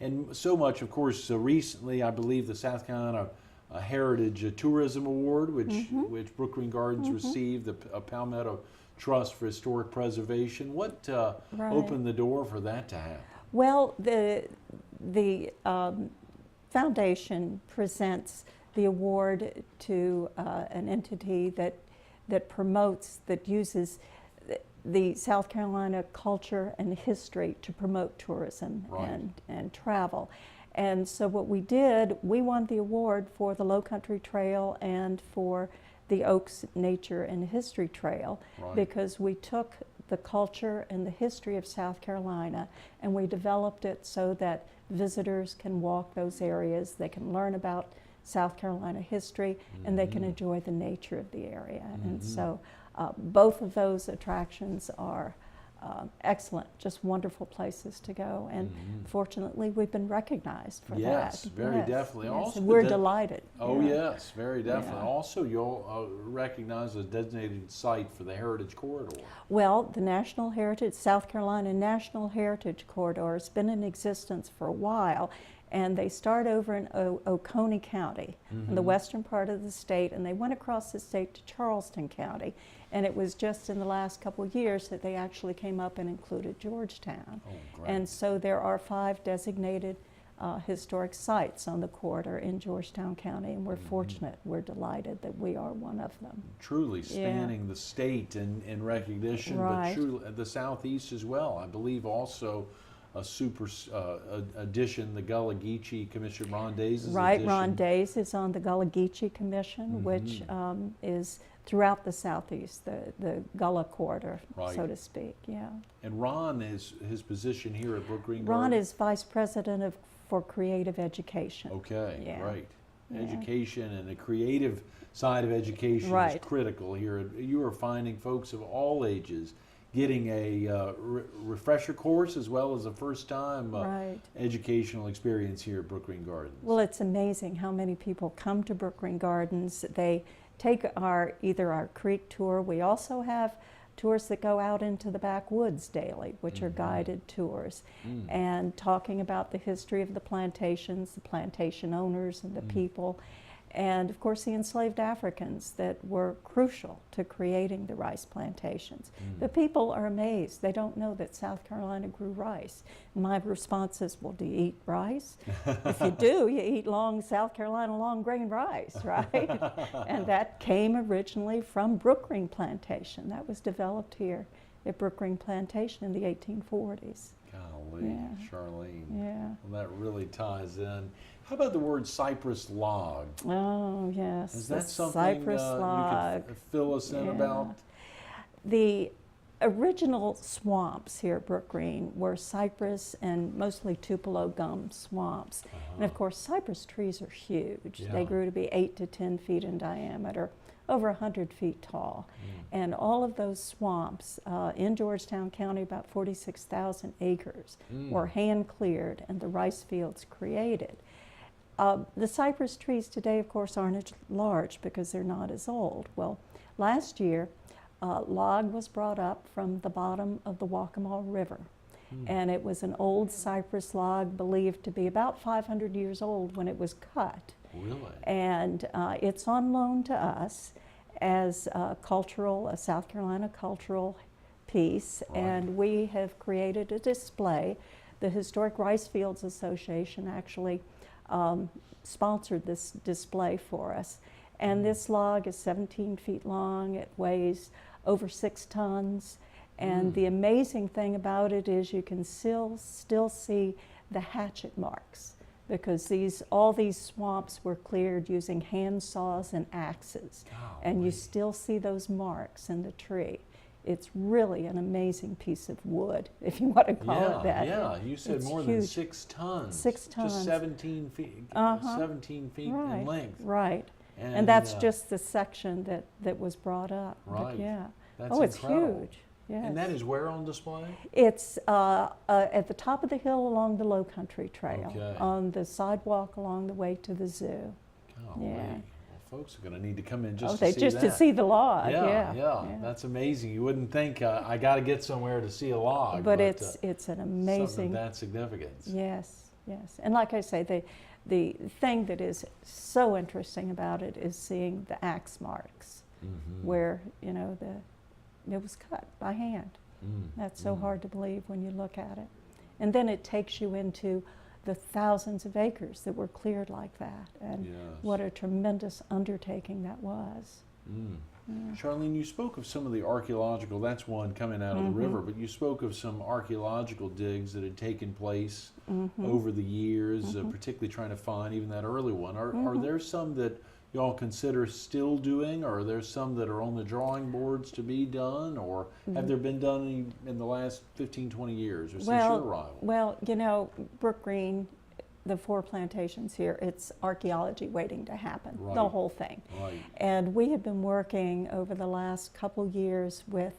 And so much, of course, recently, I believe the South Carolina Heritage Tourism Award, which Brookgreen Gardens received, the Palmetto Trust for Historic Preservation. What opened the door for that to happen? Well, the foundation presents the award to an entity that promotes, that uses the South Carolina culture and history to promote tourism and travel. And so what we did, we won the award for the Low Country Trail and for the Oaks Nature and History Trail because we took the culture and the history of South Carolina and we developed it so that visitors can walk those areas, they can learn about South Carolina history, and they can enjoy the nature of the area. And so both of those attractions are excellent, just wonderful places to go. And fortunately, we've been recognized for that. Yes, very definitely. Yes. Also, we're delighted. Oh, yes, very definitely. Also, you'll recognize a designated site for the Heritage Corridor. Well, the National Heritage, South Carolina National Heritage Corridor has been in existence for a while. And they start over in Oconee County, in the western part of the state, and they went across the state to Charleston County. And it was just in the last couple of years that they actually came up and included Georgetown. Oh, great. And so there are 5 designated historic sites on the corridor in Georgetown County, and we're fortunate, we're delighted that we are one of them. Truly spanning the state in recognition, but truly the Southeast as well. I believe also a super addition, the Gullah Geechee Commission, Ron Days' addition. Ron Days is on the Gullah Geechee Commission, which is throughout the Southeast, the Gullah corridor, so to speak, And Ron, his position here at Brookgreen Gardens? Ron is Vice President for Creative Education. Okay, right. Education and the creative side of education is critical here. You are finding folks of all ages getting a refresher course as well as a first-time educational experience here at Brookgreen Gardens. Well, it's amazing how many people come to Brookgreen Gardens. They take either our creek tour. We also have tours that go out into the backwoods daily, which are guided tours, and talking about the history of the plantations, the plantation owners and the people, and of course the enslaved Africans that were crucial to creating the rice plantations. The people are amazed. They don't know that South Carolina grew rice. And my response is, well, do you eat rice? If you do, you eat South Carolina long grain rice, right? And that came originally from Brookgreen Plantation. That was developed here at Brookgreen Plantation in the 1840s. Golly, Charlene. Well, that really ties in. How about the word cypress log? Oh, yes. Is that something cypress log. you could fill us in about? The original swamps here at Brookgreen were cypress and mostly tupelo gum swamps. And of course, cypress trees are huge. They grew to be 8 to 10 feet in diameter, over 100 feet tall. And all of those swamps in Georgetown County, about 46,000 acres, were hand cleared and the rice fields created. The cypress trees today, of course, aren't as large because they're not as old. Well, last year, log was brought up from the bottom of the Waccamaw River. And it was an old cypress log believed to be about 500 years old when it was cut. Really? And it's on loan to us as a South Carolina cultural piece. And we have created a display. The Historic Rice Fields Association actually sponsored this display for us. And this log is 17 feet long. It weighs over 6 tons. And the amazing thing about it is you can still see the hatchet marks, because all these swamps were cleared using hand saws and axes. And you still see those marks in the tree. It's really an amazing piece of wood, if you want to call it that. Yeah, you said more than 6 tons. 6 tons. Just 17 feet, 17 feet in length. Right. And that's just the section that was brought up. Right. But that's it's incredible. huge. Yes. And that is where on display? It's at the top of the hill along the Low Country Trail, Okay. on the sidewalk along the way to the zoo. Golly. Well, folks are going to need to come in just to see the log. Yeah. That's amazing. You wouldn't think I got to get somewhere to see a log. But it's an amazing. Something of that significance. Yes. yes. And like I say, the thing that is so interesting about it is seeing the axe marks where, you know, it was cut by hand. That's so hard to believe when you look at it. And then it takes you into the thousands of acres that were cleared like that, and what a tremendous undertaking that was. Charlene, you spoke of some of the archaeological, that's one coming out of the river, but you spoke of some archaeological digs that had taken place over the years, particularly trying to find even that early one. Are there some that y'all consider still doing, or are there some that are on the drawing boards to be done, or have there been done in the last 15, 20 years, or since your arrival? Well, you know, Brookgreen, the 4 plantations here, it's archaeology waiting to happen, the whole thing. Right. And we have been working over the last couple years with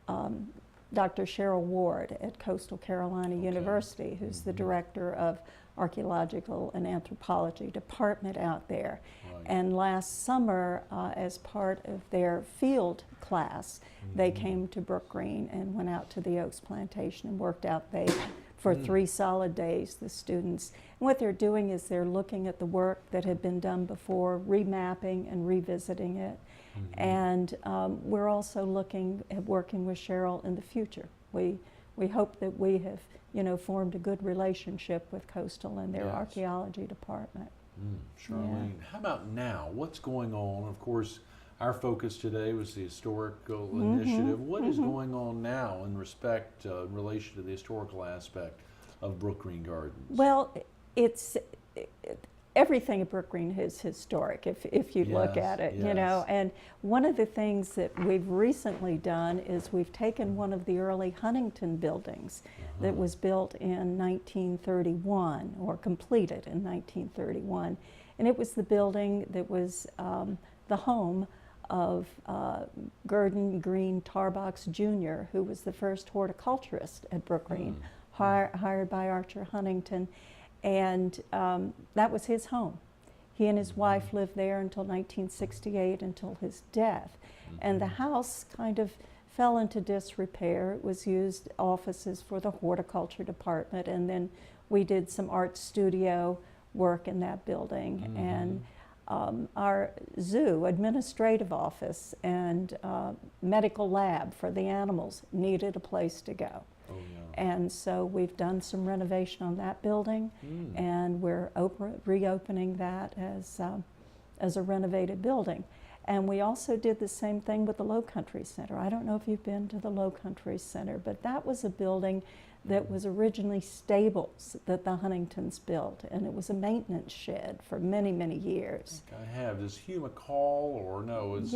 Dr. Cheryl Ward at Coastal Carolina University, who's the director of archaeological and anthropology department out there. And last summer, as part of their field class, they came to Brookgreen and went out to the Oaks Plantation and worked out there for 3 solid days, the students. And what they're doing is they're looking at the work that had been done before, remapping and revisiting it. And we're also looking at working with Cheryl in the future. We hope that we have, you know, formed a good relationship with Coastal and their archaeology department. Charlene, how about now? What's going on? Of course, our focus today was the historical initiative. What is going on now in respect, in relation to the historical aspect of Brookgreen Gardens? Well, it's everything at Brookgreen is historic if you look at it, you know. And one of the things that we've recently done is we've taken one of the early Huntington buildings that was built in 1931, or completed in 1931. And it was the building that was the home of Gurdon Green Tarbox Jr., who was the first horticulturist at Brookgreen, hired by Archer Huntington. And that was his home. He and his wife lived there until 1968, until his death. And the house kind of fell into disrepair. It was used offices for the horticulture department, and then we did some art studio work in that building. And our zoo administrative office and medical lab for the animals needed a place to go. And so we've done some renovation on that building, and we're reopening that as a renovated building. And we also did the same thing with the Low Country Center. I don't know if you've been to the Low Country Center, but that was a building that was originally stables that the Huntingtons built, and it was a maintenance shed for many, many years. I have. Does Hugh McCall, or no, it's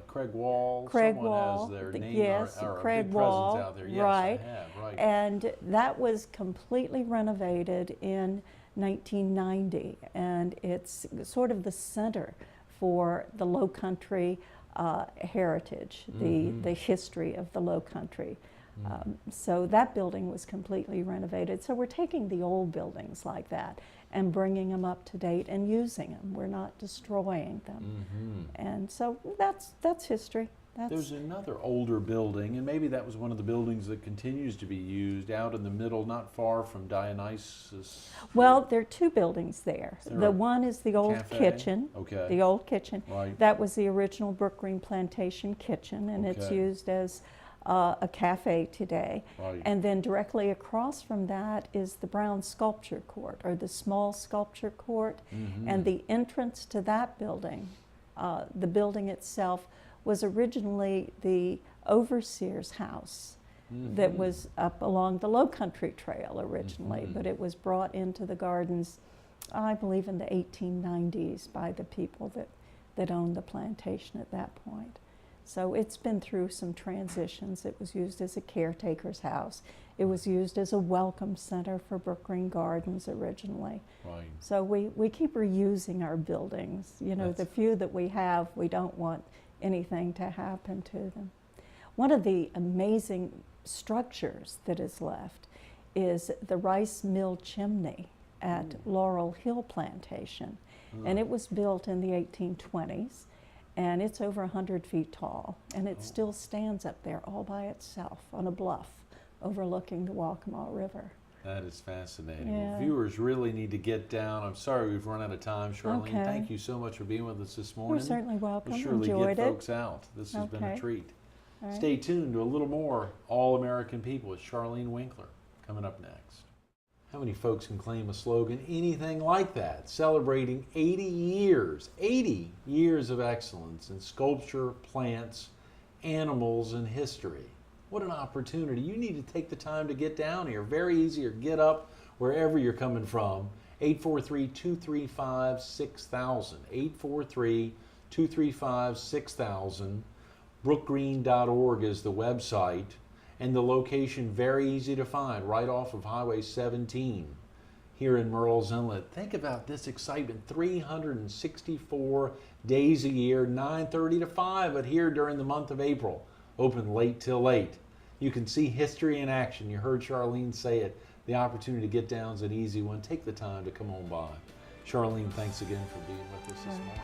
Craig Wall? Craig Someone Wall, has their name or Craig big Wall, presence out there. Yes, right. I have, right. And that was completely renovated in 1990, and it's sort of the center for the Low Country heritage, the history of the Low Country. So that building was completely renovated. So we're taking the old buildings like that and bringing them up to date and using them. We're not destroying them. And so that's history. There's another older building, and maybe that was one of the buildings that continues to be used out in the middle, not far from Dionysus. Well, there are 2 buildings there. The one is the old kitchen. The old kitchen. That was the original Brookgreen Plantation kitchen, and it's used as a cafe today. And then directly across from that is the Brown Sculpture Court, or the small sculpture court. And the entrance to that building, the building itself, was originally the overseer's house that was up along the Low Country Trail originally, but it was brought into the gardens, I believe, in the 1890s by the people that owned the plantation at that point. So it's been through some transitions. It was used as a caretaker's house. It was used as a welcome center for Brookgreen Gardens originally. So we keep reusing our buildings. You know, the few that we have, we don't want anything to happen to them. One of the amazing structures that is left is the rice mill chimney at Laurel Hill Plantation. And it was built in the 1820s. And it's over 100 feet tall, and it still stands up there all by itself on a bluff overlooking the Waccamaw River. That is fascinating. Yeah. Well, viewers really need to get down. I'm sorry we've run out of time. Charlene, Okay. thank you so much for being with us this morning. You're certainly welcome. We'll surely Enjoyed get it. folks out. This has been a Okay. treat. All right. Stay tuned to a little more All-American People with Charlene Winkler coming up next. How many folks can claim a slogan anything like that? Celebrating 80 years of excellence in sculpture, plants, animals, and history. What an opportunity. You need to take the time to get down here. Very easy, or get up wherever you're coming from. 843-235-6000. 843-235-6000. Brookgreen.org is the website, and the location very easy to find, right off of Highway 17 here in Murrells Inlet. Think about this excitement, 364 days a year, 9:30 to 5, but here during the month of April, open late till late. You can see history in action. You heard Charlene say it. The opportunity to get down is an easy one. Take the time to come on by. Charlene, thanks again for being with us this morning.